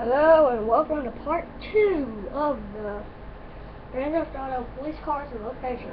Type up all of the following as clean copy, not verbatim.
Hello and welcome to part 2 of the Grand Theft Auto Police Cars and Location.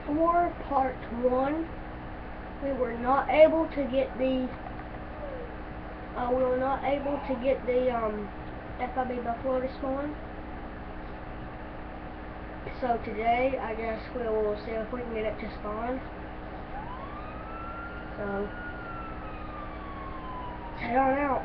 For part 1, we were not able to get the FIB Buffalo to spawn. So today, I guess we will see if we can get it to spawn. So head on out.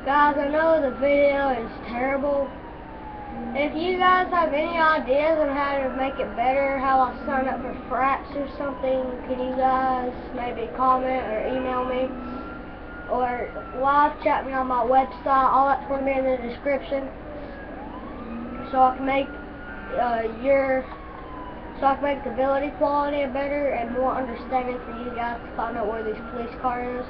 Guys, I know the video is terrible. If you guys have any ideas on how to make it better, how I sign up for frats or something, can you guys maybe comment or email me? Or live chat me on my website, all that's going to be in the description. So I can make the ability quality better and more understanding for you guys to find out where this police car is.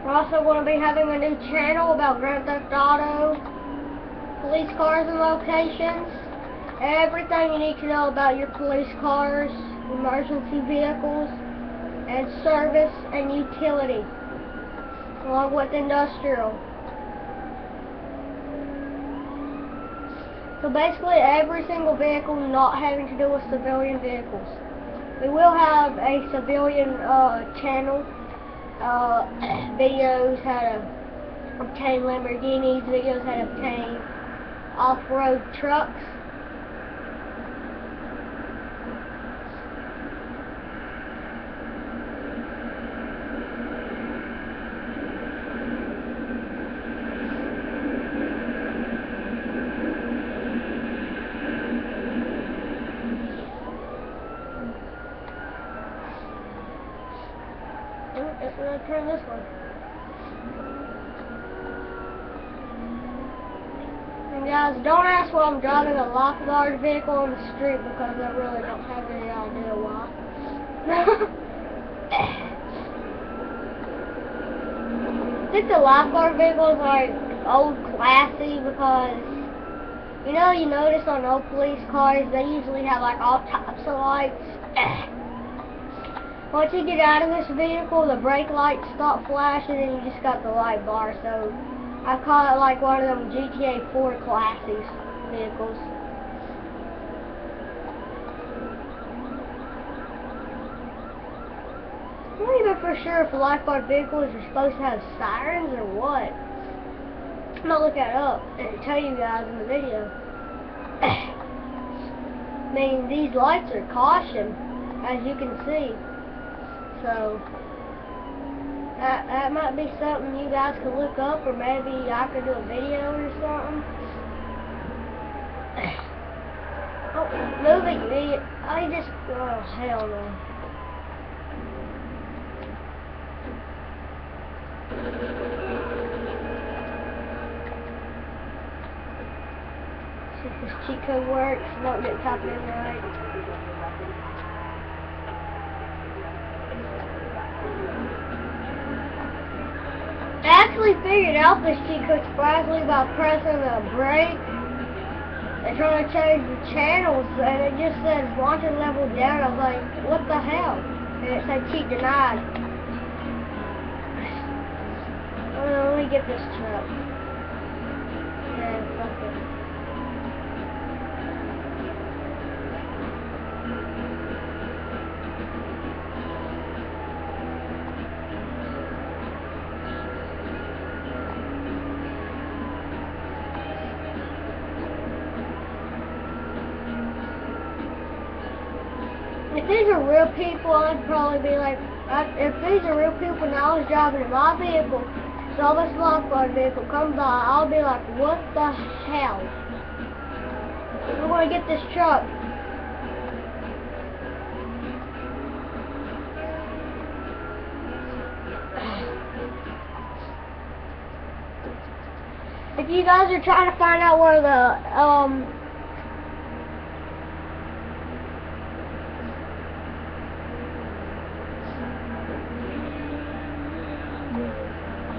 We're also going to be having a new channel about Grand Theft Auto, police cars and locations, everything you need to know about your police cars, emergency vehicles, and service and utility, along with industrial. So basically every single vehicle not having to do with civilian vehicles. We will have a civilian channel. Videos how to obtain Lamborghinis, videos how to obtain off-road trucks. Let's turn this one. And guys, don't ask why I'm driving a lifeguard vehicle on the street, because I really don't have any idea why. I think the lifeguard vehicles are old classy because, you notice on old police cars, they usually have like all types of lights. Once you get out of this vehicle, the brake lights stop flashing and you just got the light bar. So I call it like one of them GTA 4 classy vehicles. I'm not even for sure if lifeguard vehicles are supposed to have sirens or what. I'm gonna look that up and tell you guys in the video. I mean, these lights are caution, as you can see. So that might be something you guys could look up, or maybe I could do a video or something. Oh, moving idiot! Oh hell no! See if this cheat code works. Not getting copied in right. I actually figured out this cheat code surprisingly by pressing the brake They're trying to change the channels, and it just says wanted level down. I was like, what the hell? And it said cheat denied. Let me get this truck. Yeah, fuck it. If these are real people, I'd probably be like, if these are real people and I was driving in my vehicle, saw this lifeguard vehicle come by, I'll be like, what the hell? We're going to get this truck. If you guys are trying to find out where the,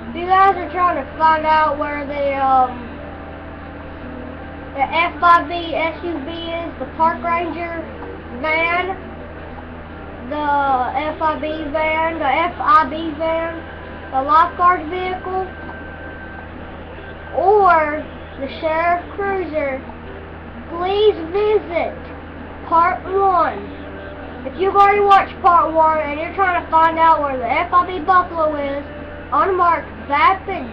if you guys are trying to find out where the F5B SUV is, the park ranger van, the FIB van, the lifeguard vehicle, or the sheriff cruiser, please visit part 1. If you've already watched part 1 and you're trying to find out where the FIB Buffalo is, unmarked Vapid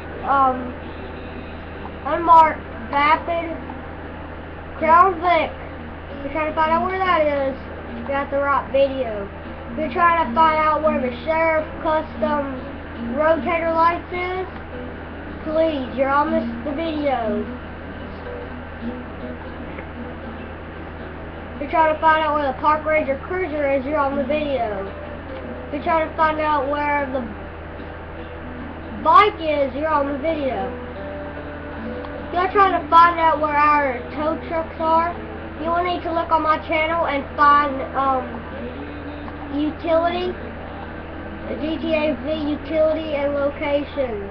Crown Vic. If you're trying to find out where that is, you got the right video. If you're trying to find out where the Sheriff Custom rotator lights is, please, you're on the video. If you're trying to find out where the Park Ranger Cruiser is, you're on the video. If you're trying to find out where the bike is, you're on the video. If you're trying to find out where our tow trucks are, you will need to look on my channel and find utility, the GTA V utility and location.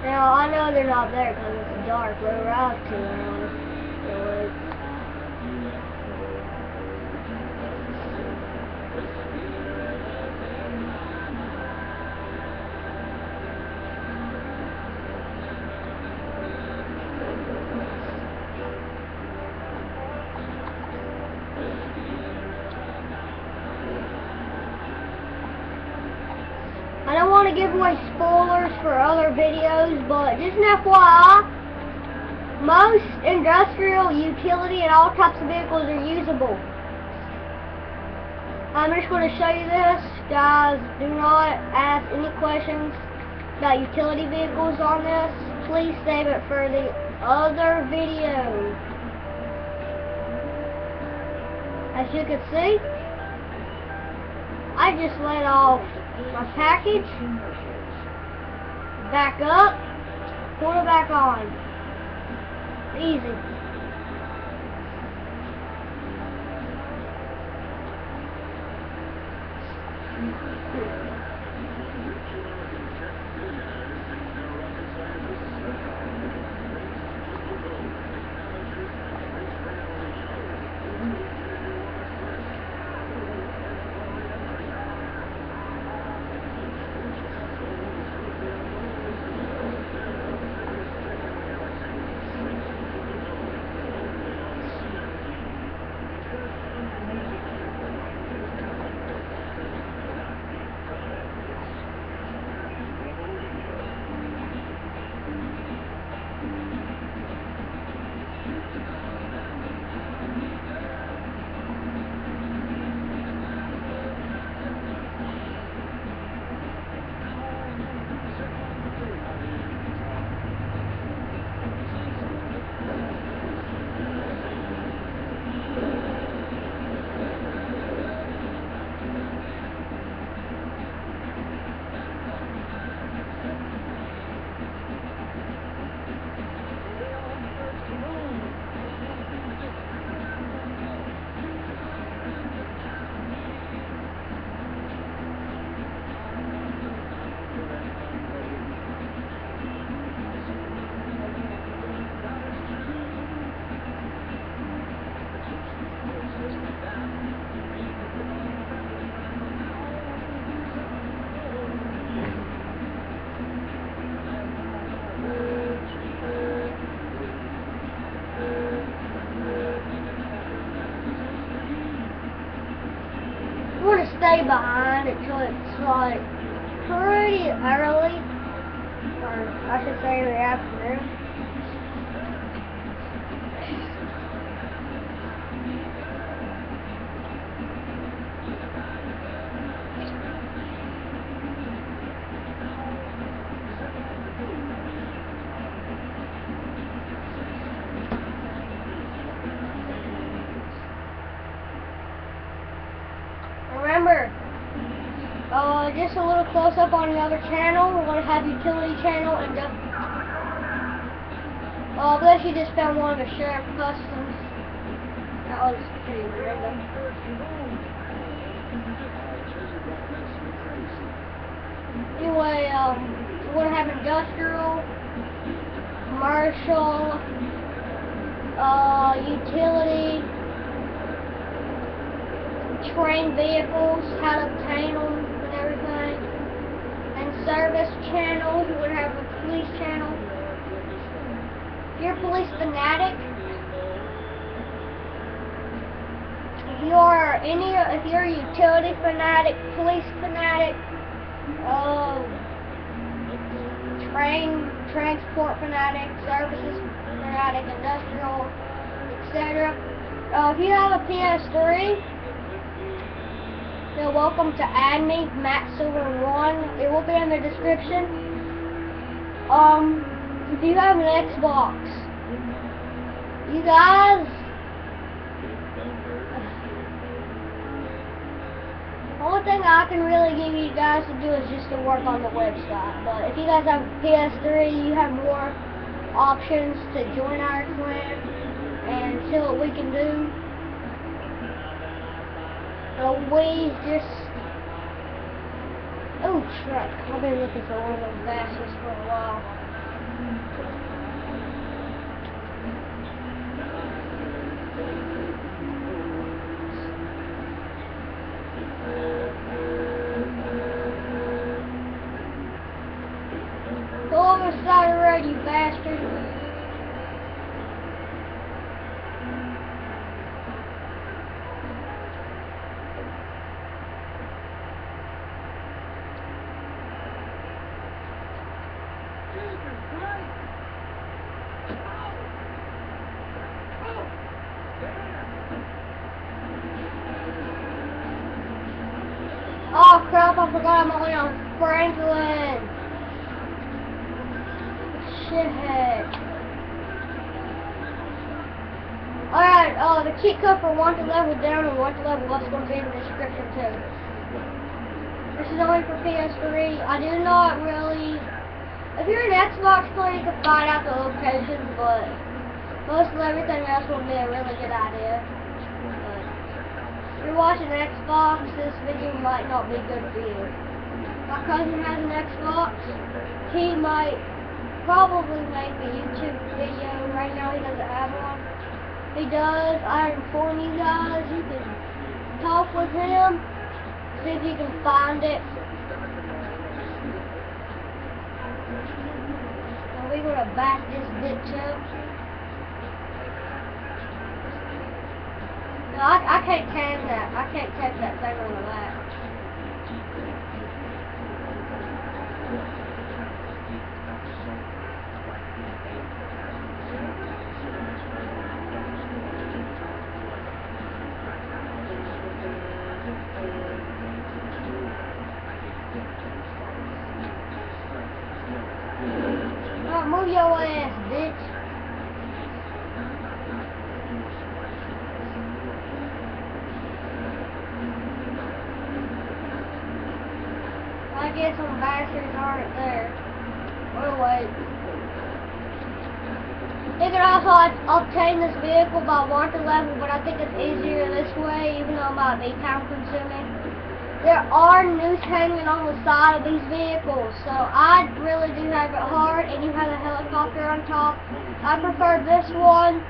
Now I know they're not there because it's dark, but we're out too early. I don't want to give away spoilers for other videos, but just an FYI, most industrial, utility, and all types of vehicles are usable. I'm just going to show you this. Guys, do not ask any questions about utility vehicles on this. Please save it for the other video. As you can see, I just let off my package, back up, pull it back on. Easy. behind until it's like pretty early, or I should say in the afternoon. Remember, just a little close up on the other channel. We're going to have utility channel and I guess you just found one of the Sheriff Customs. That was pretty random. Anyway, we're going to have industrial, commercial, utility, train vehicles, how to obtain them and everything, and service channels. We're going to have a police channel. If you're a police fanatic, if you're a utility fanatic, police fanatic, transport fanatic, services fanatic, industrial, etc. If you have a PS3, you're welcome to add me, MattSilver1. It will be in the description. If you have an Xbox, you guys, the only thing I can really give you guys to do is just to work on the website. But if you guys have a PS3, you have more options to join our clan and see what we can do. We just... Oh, truck. I've been looking for one of those baskets for a while. Go over the side of the road, you bastard. Oh crap, I forgot I'm only on Franklin. Shithead. Alright, the cheat code for wanted level down and wanted level up is going to be in the description too. This is only for PS3. I do not really... If you're an Xbox player, you can find out the locations, but most of everything else will be a really good idea. If you're watching Xbox, this video might not be good for you. My cousin has an Xbox. He might probably make a YouTube video. Right now he doesn't have one. If he does, I inform you guys. You can talk with him, see if you can find it. And we're gonna back this bitch up. No, I can't tame that. I can't take that thing on the back. Move your ass, bitch. I guess some bastards aren't there. We'll wait. You can also obtain this vehicle by wanted level, but I think it's easier this way, even though it might be time consuming. There are noose hanging on the side of these vehicles, so I really do have it hard, and you have a helicopter on top. I prefer this one.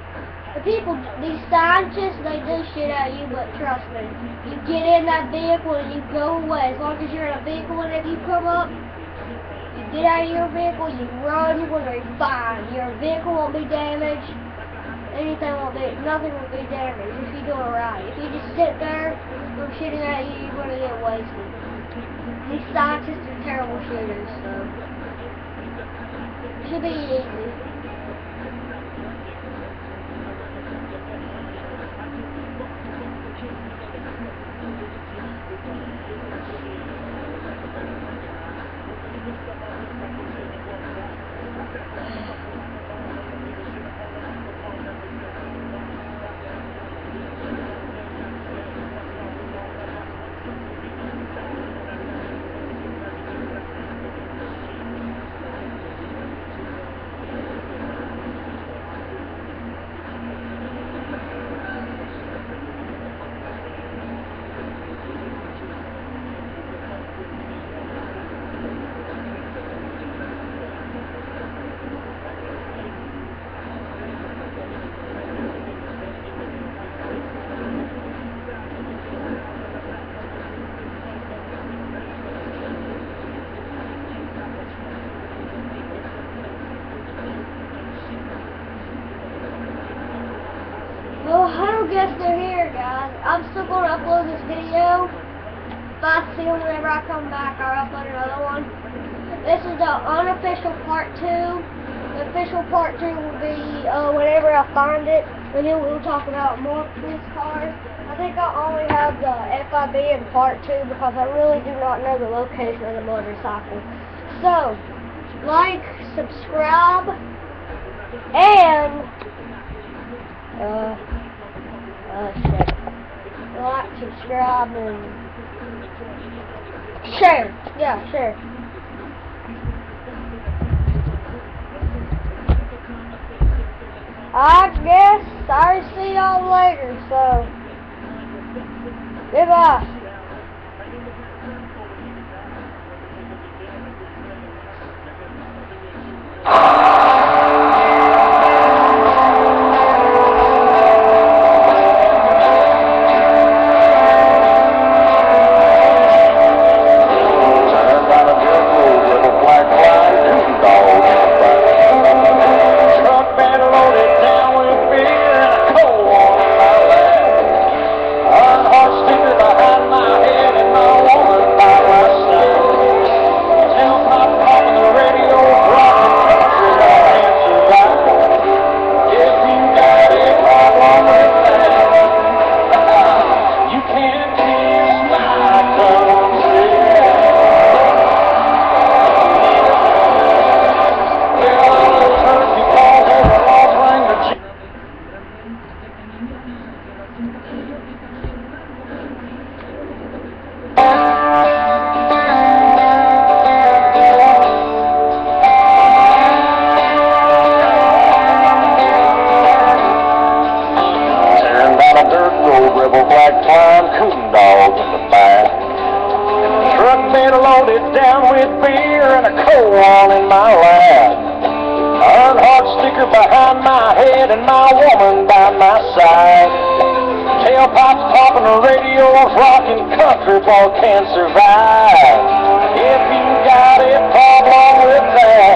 The people, these scientists, they do shit at you, but trust me, you get in that vehicle and you go away. As long as you're in a vehicle and if you come up, you get out of your vehicle, you run, you're going to be fine. Your vehicle won't be damaged, anything won't nothing will be damaged if you do it right. If you just sit there and shooting at you, you're gonna get wasted. These scientists are terrible shooters, so it should be easy. Well, I don't guess they're here, guys. I'm still going to upload this video. If I see them whenever I come back, I'll upload another one. This is the unofficial part 2. The official part 2 will be whenever I find it. And then we'll talk about more police cars. I think I only have the FIB in part 2 because I really do not know the location of the motorcycle. So, like, subscribe, and shit. Like, subscribe, and share. Yeah, share. I guess I'll see y'all later, so goodbye. Loaded down with beer and a coal in my lap. Earnhardt sticker behind my head and my woman by my side. Tailpipes popping, the radio's rocking, country boy can survive. If you got a problem with that,